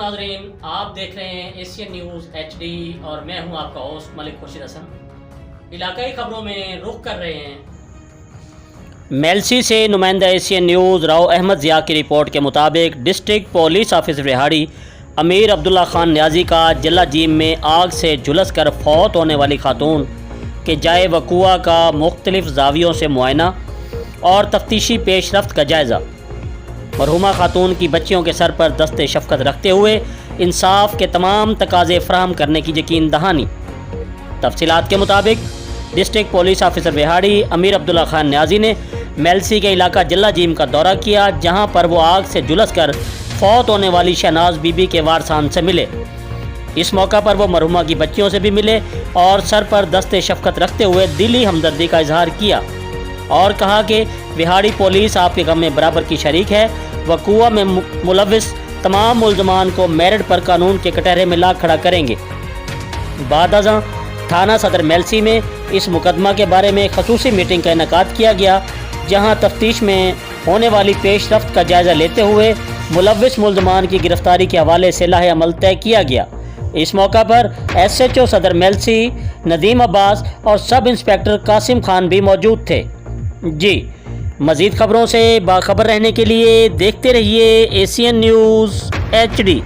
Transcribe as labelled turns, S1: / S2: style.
S1: नाजरीन, आप देख रहे हैं एशियन न्यूज़ HD और मैं हूं आपका होस्ट मलिक खुर्शीद हसन। इलाकाई खबरों में रुख कर रहे हैं। मेलसी से नुमाइंदा एशियन न्यूज़ राव अहमद ज़िया की रिपोर्ट के मुताबिक डिस्ट्रिक्ट पुलिस ऑफिसर रिहाड़ी अमीर अब्दुल्ला खान न्याजी का जिला जीम में आग से झुलस कर फौत होने वाली खातून के जाए वक़ुआ का मुख्तलिफ ज़ावियों से मुआयना और तफ्तीशी पेशरफ्त का जायज़ा। मरहुमा खातून की बच्चियों के सर पर दस्ते शफ़क़त रखते हुए इंसाफ के तमाम तकाज़े फ़राहम करने की यकीन दहानी। तफसीलात के मुताबिक डिस्ट्रिक्ट पुलिस ऑफिसर रिहाड़ी अमीर अब्दुल्ला खान न्याजी ने मेलसी के इलाका जिला जीम का दौरा किया, जहां पर वो आग से झुलस कर फौत होने वाली शहनाज बीबी के वारसान से मिले। इस मौका पर वो मरहुमा की बच्चियों से भी मिले और सर पर दस्ते शफ़क़त रखते हुए दिली हमदर्दी का इजहार किया और कहा कि रिहाड़ी पुलिस आपके गम में बराबर की शरीक है। वक़ुआ में मुलविस तमाम मुल्ज़मान को मेरिट पर कानून के कटहरे में ला खड़ा करेंगे। बादअज़ां थाना सदर मेलसी में इस मुकदमा के बारे में खसूसी मीटिंग का इनेकाद किया गया, जहां तफ्तीश में होने वाली पेशरफ्त का जायज़ा लेते हुए मुलविस मुल्ज़मान की गिरफ्तारी के हवाले से लाहे अमल तय किया गया। इस मौका पर SHO सदर मेलसी नदीम अब्बास और सब इंस्पेक्टर कासिम खान भी मौजूद थे। जी, मज़ीद खबरों से बाखबर रहने के लिए देखते रहिए एशियन न्यूज़ HD।